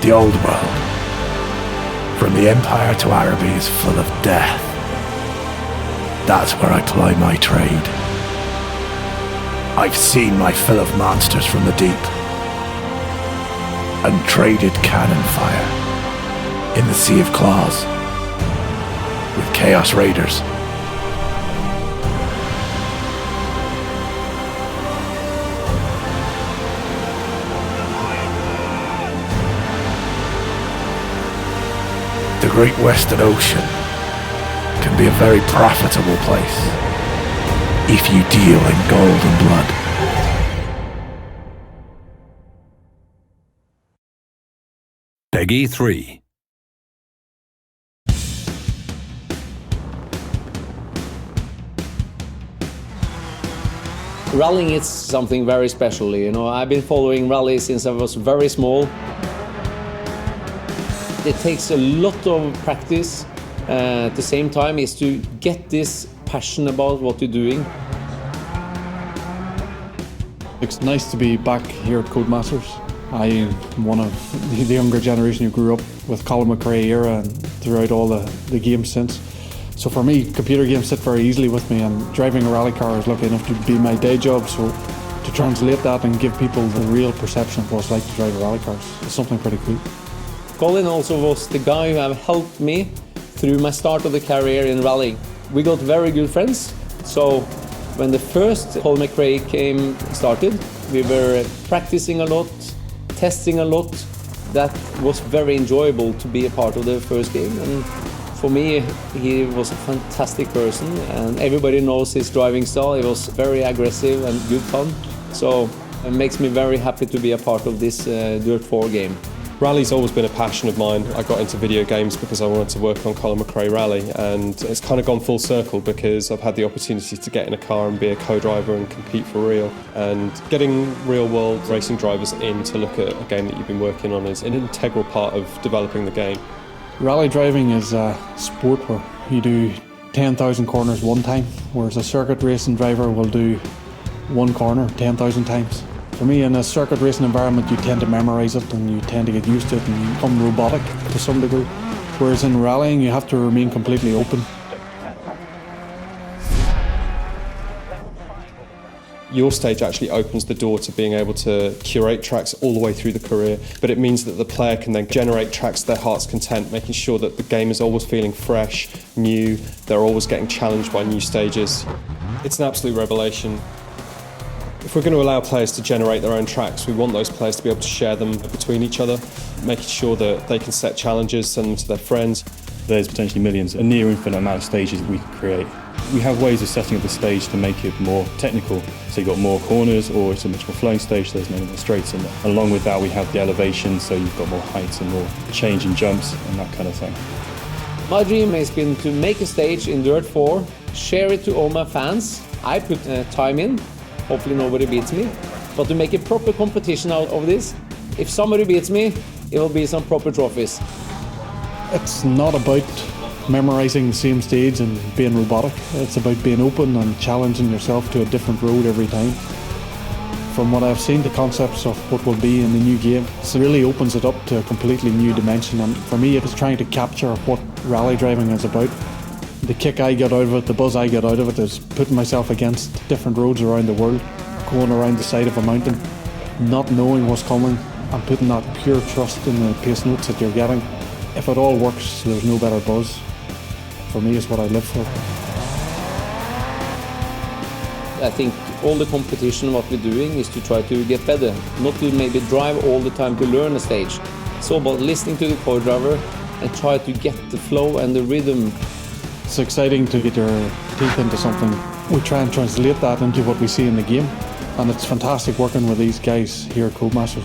The old world, from the Empire to Araby, is full of death. That's where I ply my trade. I've seen my fill of monsters from the deep, and traded cannon fire in the Sea of Claws with Chaos Raiders. The Great Western Ocean can be a very profitable place if you deal in gold and blood. Peggy 3. Rallying is something very special, you know. I've been following rally since I was very small. It takes a lot of practice. At the same time is to get this passion about what you're doing. It's nice to be back here at Codemasters. I'm one of the younger generation who grew up with Colin McRae era and throughout all the games since. So for me, computer games sit very easily with me, and driving a rally car is lucky enough to be my day job. So to translate that and give people the real perception of what it's like to drive a rally car is something pretty cool. Colin also was the guy who have helped me through my start of the career in rallying. We got very good friends, so when the first Colin McRae started, we were practicing a lot, testing a lot. That was very enjoyable to be a part of the first game, and for me he was a fantastic person, and everybody knows his driving style. He was very aggressive and good fun, so it makes me very happy to be a part of this Dirt 4 game. Rally's always been a passion of mine. I got into video games because I wanted to work on Colin McRae Rally, and it's kind of gone full circle because I've had the opportunity to get in a car and be a co-driver and compete for real. And getting real-world racing drivers in to look at a game that you've been working on is an integral part of developing the game. Rally driving is a sport where you do 10,000 corners one time, whereas a circuit racing driver will do one corner 10,000 times. For me, in a circuit racing environment, you tend to memorise it and you tend to get used to it and you become robotic to some degree. Whereas in rallying, you have to remain completely open. Your stage actually opens the door to being able to curate tracks all the way through the career, but it means that the player can then generate tracks to their heart's content, making sure that the game is always feeling fresh, new, they're always getting challenged by new stages. It's an absolute revelation. If we're going to allow players to generate their own tracks, we want those players to be able to share them between each other, making sure that they can set challenges, send them to their friends. There's potentially millions, a near infinite amount of stages that we can create. We have ways of setting up the stage to make it more technical. So you've got more corners, or it's a much more flowing stage, so there's many more straights. And along with that, we have the elevation, so you've got more heights and more change in jumps and that kind of thing. My dream has been to make a stage in Dirt 4, share it to all my fans. I put time in. Hopefully nobody beats me, but to make a proper competition out of this, if somebody beats me, it will be some proper trophies. It's not about memorising the same stage and being robotic. It's about being open and challenging yourself to a different road every time. From what I've seen, the concepts of what will be in the new game, it really opens it up to a completely new dimension, and for me it was trying to capture what rally driving is about. The kick I get out of it, the buzz I get out of it is putting myself against different roads around the world, going around the side of a mountain, not knowing what's coming and putting that pure trust in the pace notes that you're getting. If it all works, there's no better buzz. For me, it's what I live for. I think all the competition, what we're doing is to try to get better, not to maybe drive all the time to learn a stage. It's all about listening to the co-driver and try to get the flow and the rhythm. It's exciting to get your teeth into something. We try and translate that into what we see in the game, and it's fantastic working with these guys here at Codemasters.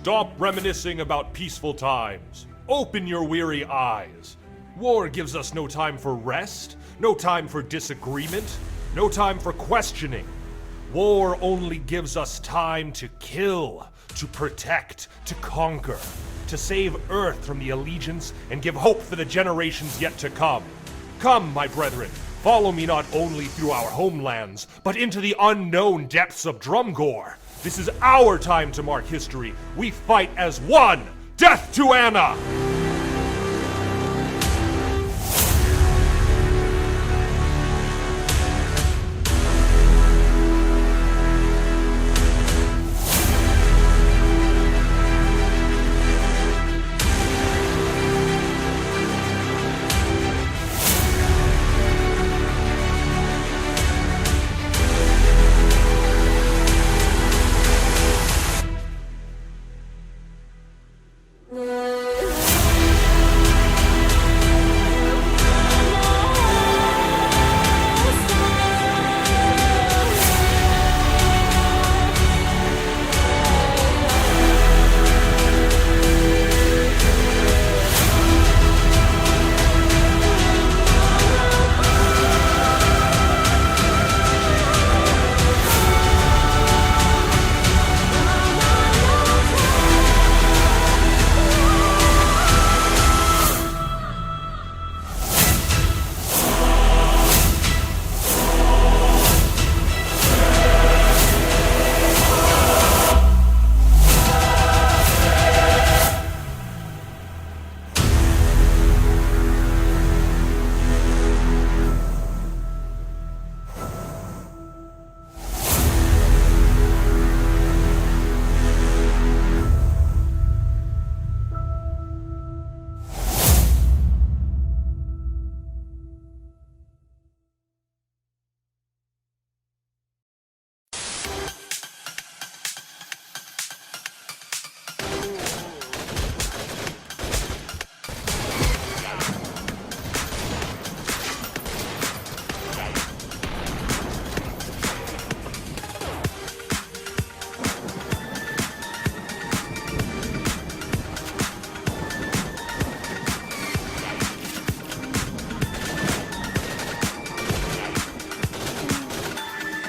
Stop reminiscing about peaceful times. Open your weary eyes. War gives us no time for rest, no time for disagreement, no time for questioning. War only gives us time to kill, to protect, to conquer, to save Earth from the allegiance and give hope for the generations yet to come. Come, my brethren, follow me not only through our homelands, but into the unknown depths of Drumgore. This is our time to mark history. We fight as one! Death to Anna!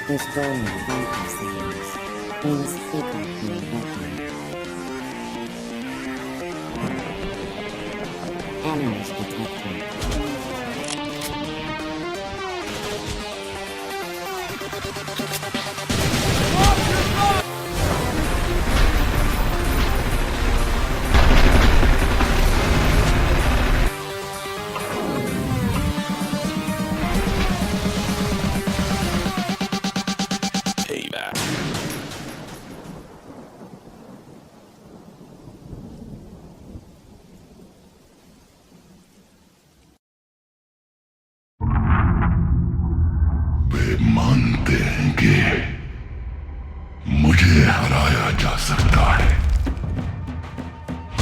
Destroying vacancies is equally lucky. Enemies detected. मानते हैं कि मुझे हराया जा सकता है।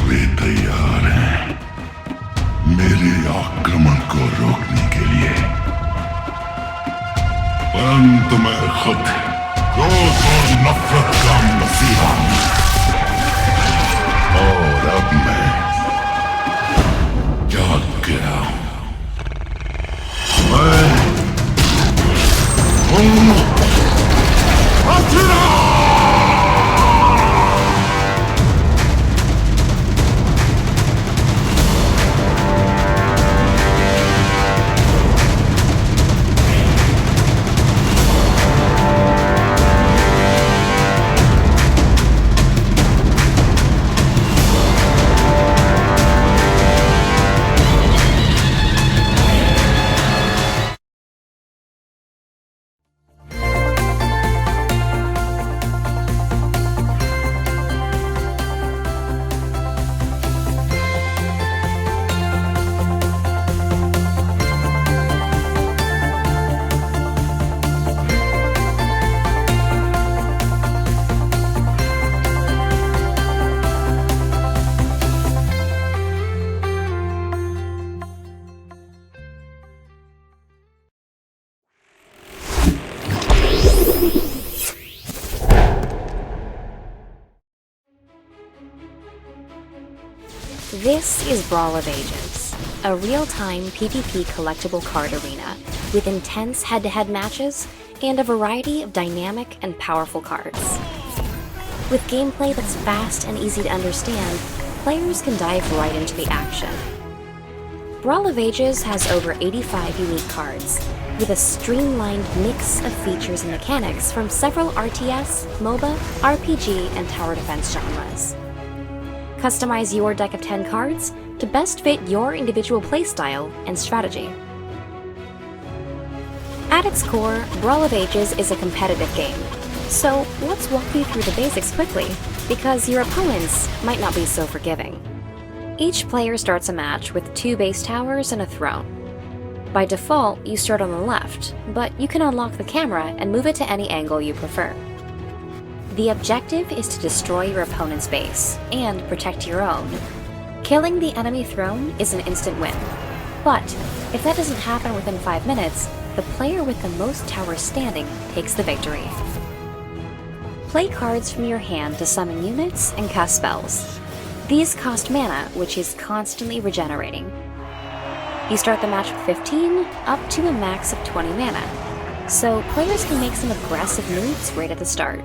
वे तैयार हैं मेरे आक्रमण को रोकने के लिए, परंतु मैं खुद क्रोध और नफरत का मसीहा हूं, और अब मैं जाग गया हूं। Asura! This is Brawl of Ages, a real-time PvP collectible card arena with intense head-to-head matches and a variety of dynamic and powerful cards. With gameplay that's fast and easy to understand, players can dive right into the action. Brawl of Ages has over 85 unique cards, with a streamlined mix of features and mechanics from several RTS, MOBA, RPG, and tower defense genres. Customize your deck of 10 cards to best fit your individual playstyle and strategy. At its core, Brawl of Ages is a competitive game, so let's walk you through the basics quickly, because your opponents might not be so forgiving. Each player starts a match with 2 base towers and a throne. By default, you start on the left, but you can unlock the camera and move it to any angle you prefer. The objective is to destroy your opponent's base and protect your own. Killing the enemy throne is an instant win, but if that doesn't happen within 5 minutes, the player with the most towers standing takes the victory. Play cards from your hand to summon units and cast spells. These cost mana, which is constantly regenerating. You start the match with 15, up to a max of 20 mana, so players can make some aggressive moves right at the start.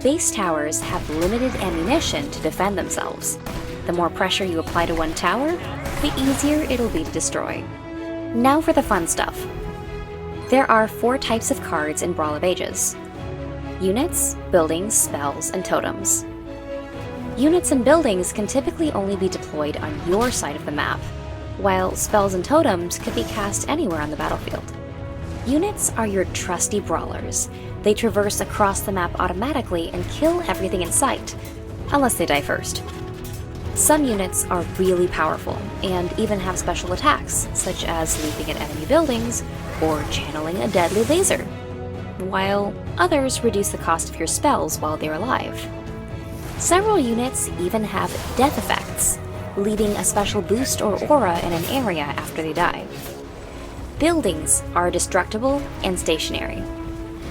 Base towers have limited ammunition to defend themselves. The more pressure you apply to one tower, the easier it'll be to destroy. Now for the fun stuff. There are 4 types of cards in Brawl of Ages: units, buildings, spells, and totems. Units and buildings can typically only be deployed on your side of the map, while spells and totems could be cast anywhere on the battlefield. Units are your trusty brawlers. They traverse across the map automatically and kill everything in sight, unless they die first. Some units are really powerful, and even have special attacks, such as leaping at enemy buildings or channeling a deadly laser, while others reduce the cost of your spells while they're alive. Several units even have death effects, leaving a special boost or aura in an area after they die. Buildings are destructible and stationary.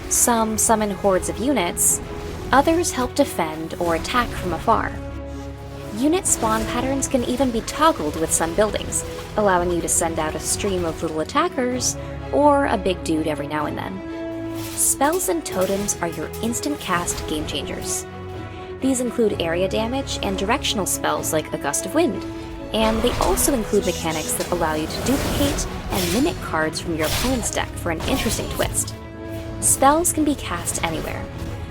Some summon hordes of units, others help defend or attack from afar. Unit spawn patterns can even be toggled with some buildings, allowing you to send out a stream of little attackers or a big dude every now and then. Spells and totems are your instant cast game changers. These include area damage and directional spells like a gust of wind, and they also include mechanics that allow you to duplicate and mimic cards from your opponent's deck for an interesting twist. Spells can be cast anywhere,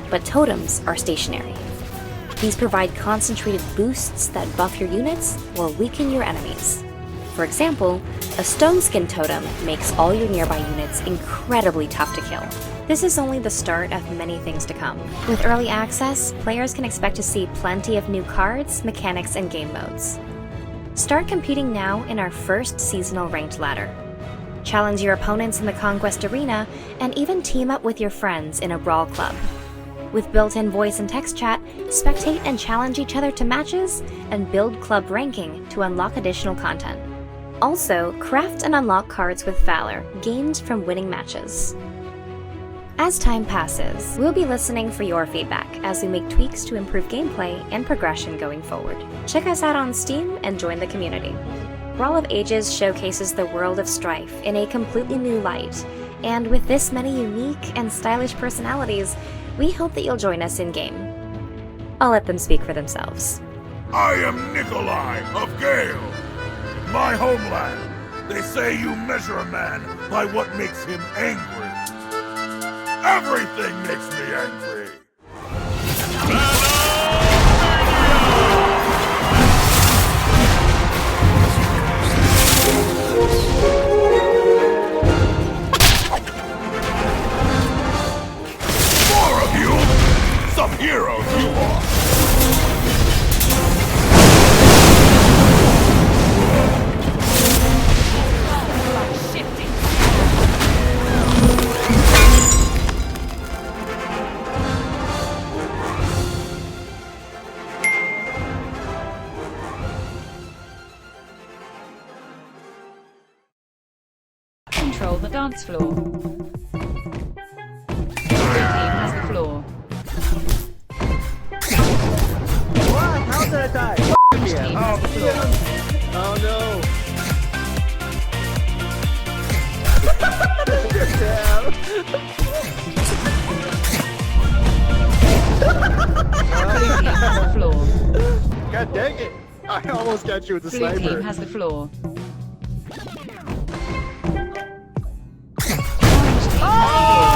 but totems are stationary. These provide concentrated boosts that buff your units or weaken your enemies. For example, a stone skin totem makes all your nearby units incredibly tough to kill. This is only the start of many things to come. With early access, players can expect to see plenty of new cards, mechanics, and game modes. Start competing now in our first seasonal ranked ladder. Challenge your opponents in the Conquest Arena, and even team up with your friends in a Brawl Club. With built-in voice and text chat, spectate and challenge each other to matches, and build club ranking to unlock additional content. Also, craft and unlock cards with Valor, gained from winning matches. As time passes, we'll be listening for your feedback as we make tweaks to improve gameplay and progression going forward. Check us out on Steam and join the community. Brawl of Ages showcases the world of Strife in a completely new light, and with this many unique and stylish personalities, we hope that you'll join us in-game. I'll let them speak for themselves. I am Nikolai of Gale. My homeland. They say you measure a man by what makes him angry. Everything makes me angry. More of you! Some heroes you are! Control the dance floor. Your team has the floor. What? How did I die? F*** Team has the floor. Oh no! Blue team has the floor. God dang it! I almost got you with the Blue sniper. team has the floor. Oh!